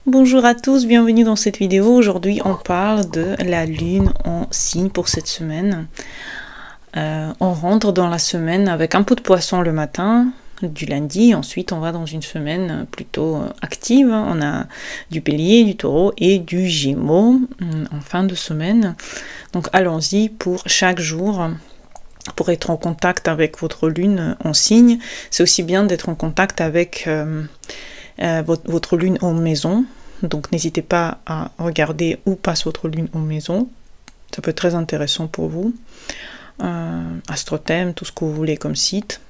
Bonjour à tous, bienvenue dans cette vidéo. Aujourd'hui on parle de la lune en signe pour cette semaine. On rentre dans la semaine avec un peu de poisson le matin, du lundi, ensuite on va dans une semaine plutôt active. On a du bélier, du taureau et du gémeaux en fin de semaine. Donc allons-y pour chaque jour. Pour être en contact avec votre lune en signe, c'est aussi bien d'être en contact avec votre lune en maison. Donc n'hésitez pas à regarder où passe votre lune en maison. Ça peut être très intéressant pour vous. Astrothème, tout ce que vous voulez comme site.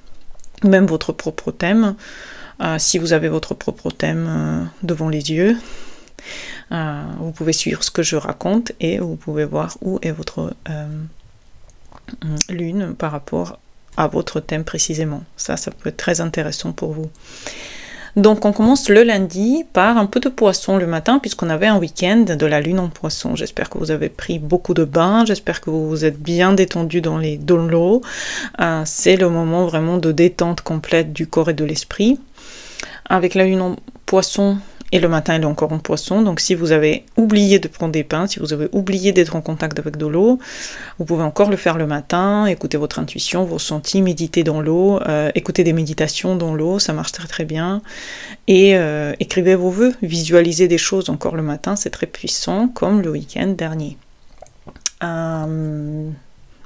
Même votre propre thème. Si vous avez votre propre thème devant les yeux, vous pouvez suivre ce que je raconte et vous pouvez voir où est votre lune par rapport à votre thème précisément. Ça peut être très intéressant pour vous. Donc on commence le lundi par un peu de poisson le matin puisqu'on avait un week-end de la lune en poisson. J'espère que vous avez pris beaucoup de bains, j'espère que vous vous êtes bien détendu dans l'eau. C'est le moment vraiment de détente complète du corps et de l'esprit. Avec la lune en poisson, et le matin, elle est encore en poisson. Donc, si vous avez oublié de prendre des bains, si vous avez oublié d'être en contact avec de l'eau, vous pouvez encore le faire le matin, écouter votre intuition, vos ressentis, méditer dans l'eau, écouter des méditations dans l'eau, ça marche très très bien. Et écrivez vos vœux, visualisez des choses encore le matin, c'est très puissant, comme le week-end dernier.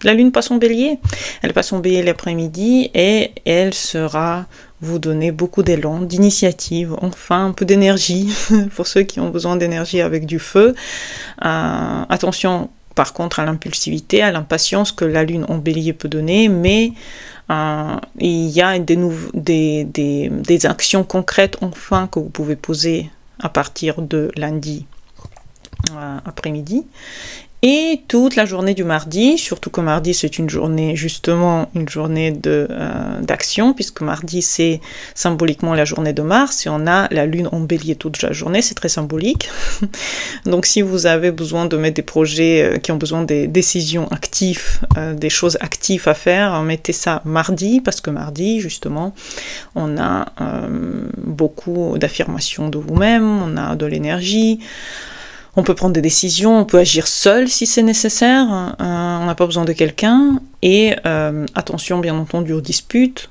La lune passe en bélier, elle passe en bélier l'après-midi et elle sera vous donner beaucoup d'élan, d'initiative, enfin un peu d'énergie pour ceux qui ont besoin d'énergie avec du feu. Attention par contre à l'impulsivité, à l'impatience que la lune en bélier peut donner, mais il y a des actions concrètes enfin que vous pouvez poser à partir de lundi après-midi. Et toute la journée du mardi, surtout que mardi c'est une journée justement une journée d'action, puisque mardi c'est symboliquement la journée de Mars et on a la lune en bélier toute la journée, c'est très symbolique. Donc si vous avez besoin de mettre des projets qui ont besoin des décisions actives, des choses actives à faire, mettez ça mardi, parce que mardi justement on a beaucoup d'affirmations de vous-même, on a de l'énergie. On peut prendre des décisions, on peut agir seul si c'est nécessaire, on n'a pas besoin de quelqu'un, et attention bien entendu aux disputes,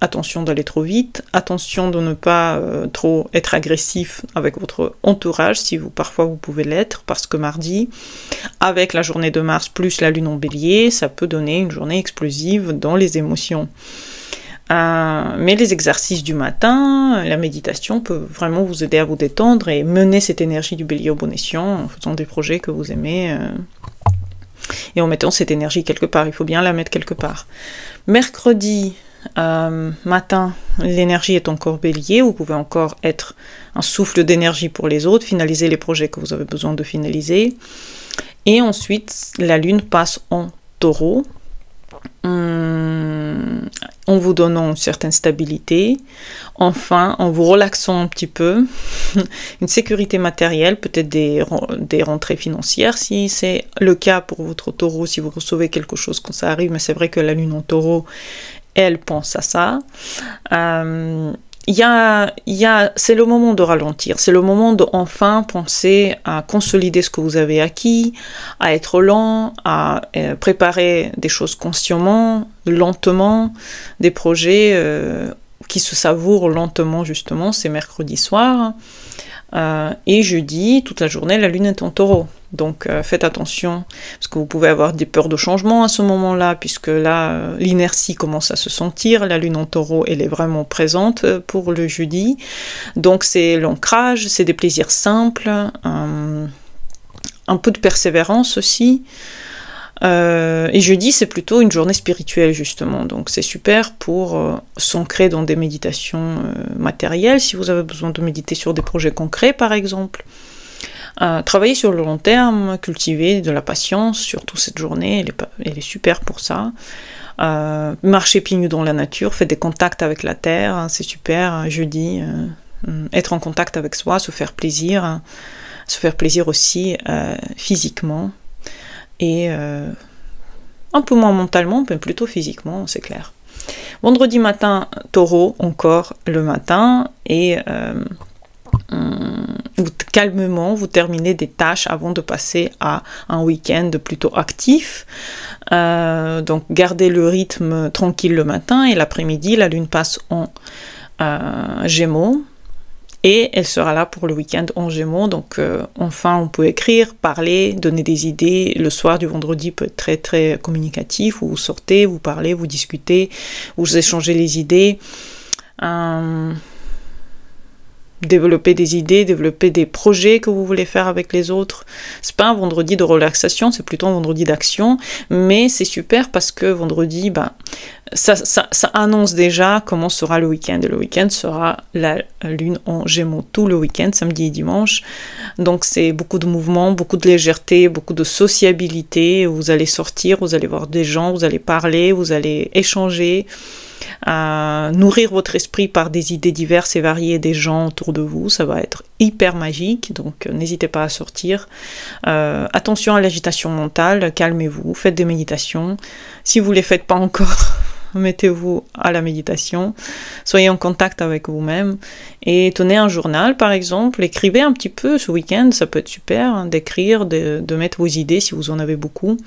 attention d'aller trop vite, attention de ne pas trop être agressif avec votre entourage, si parfois vous pouvez l'être, parce que mardi, avec la journée de Mars plus la lune en bélier, ça peut donner une journée explosive dans les émotions. Mais les exercices du matin, la méditation peut vraiment vous aider à vous détendre et mener cette énergie du bélier au bon escient en faisant des projets que vous aimez et en mettant cette énergie quelque part. Il faut bien la mettre quelque part. Mercredi matin, l'énergie est encore bélier. Vous pouvez encore être un souffle d'énergie pour les autres, finaliser les projets que vous avez besoin de finaliser. Et ensuite, la lune passe en taureau. En vous donnant une certaine stabilité, enfin en vous relaxant un petit peu, une sécurité matérielle, peut-être des rentrées financières si c'est le cas pour votre taureau, si vous recevez quelque chose quand ça arrive, mais c'est vrai que la lune en taureau, elle pense à ça. C'est le moment de ralentir, c'est le moment de enfin penser à consolider ce que vous avez acquis, à être lent, à préparer des choses consciemment, lentement, des projets qui se savourent lentement justement, c'est mercredi soir. Et jeudi, toute la journée, la lune est en taureau. Donc faites attention, parce que vous pouvez avoir des peurs de changement à ce moment-là, puisque là, l'inertie commence à se sentir, la lune en taureau, elle est vraiment présente pour le jeudi. Donc c'est l'ancrage, c'est des plaisirs simples, un peu de persévérance aussi. Et jeudi, c'est plutôt une journée spirituelle, justement. Donc c'est super pour s'ancrer dans des méditations matérielles, si vous avez besoin de méditer sur des projets concrets, par exemple. Travailler sur le long terme, cultiver de la patience, surtout cette journée, elle est super pour ça. Marcher pieds nus dans la nature, faire des contacts avec la terre, c'est super, jeudi. Être en contact avec soi, se faire plaisir aussi physiquement. Et un peu moins mentalement, mais plutôt physiquement, c'est clair. Vendredi matin, taureau, encore le matin, et calmement, vous terminez des tâches avant de passer à un week-end plutôt actif. Donc gardez le rythme tranquille le matin et l'après-midi, la lune passe en Gémeaux. Et elle sera là pour le week-end en Gémeaux. Donc, enfin, on peut écrire, parler, donner des idées. Le soir du vendredi peut être très, très communicatif. Vous sortez, vous parlez, vous discutez, vous échangez les idées. Développer des idées, développer des projets que vous voulez faire avec les autres. C'est pas un vendredi de relaxation, c'est plutôt un vendredi d'action, mais c'est super parce que vendredi, ça annonce déjà comment sera le week-end. Le week-end sera la lune en Gémeaux tout le week-end, samedi et dimanche. Donc c'est beaucoup de mouvement, beaucoup de légèreté, beaucoup de sociabilité. Vous allez sortir, vous allez voir des gens, vous allez parler, vous allez échanger. Nourrir votre esprit par des idées diverses et variées des gens autour de vous, ça va être hyper magique, donc n'hésitez pas à sortir. Attention à l'agitation mentale, calmez-vous, faites des méditations. Si vous ne les faites pas encore, mettez-vous à la méditation, soyez en contact avec vous-même et tenez un journal par exemple, écrivez un petit peu ce week-end, ça peut être super d'écrire, de mettre vos idées si vous en avez beaucoup.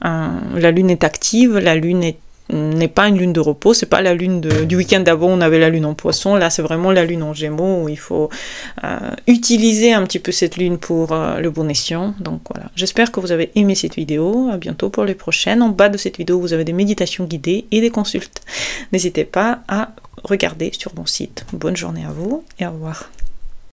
La lune est active, la lune n'est pas une lune de repos, c'est pas la lune du week-end d'avant, on avait la lune en poisson, là c'est vraiment la lune en Gémeaux où il faut utiliser un petit peu cette lune pour le bon escient. Donc voilà, j'espère que vous avez aimé cette vidéo, à bientôt pour les prochaines. En bas de cette vidéo vous avez des méditations guidées et des consultes. N'hésitez pas à regarder sur mon site. Bonne journée à vous et au revoir.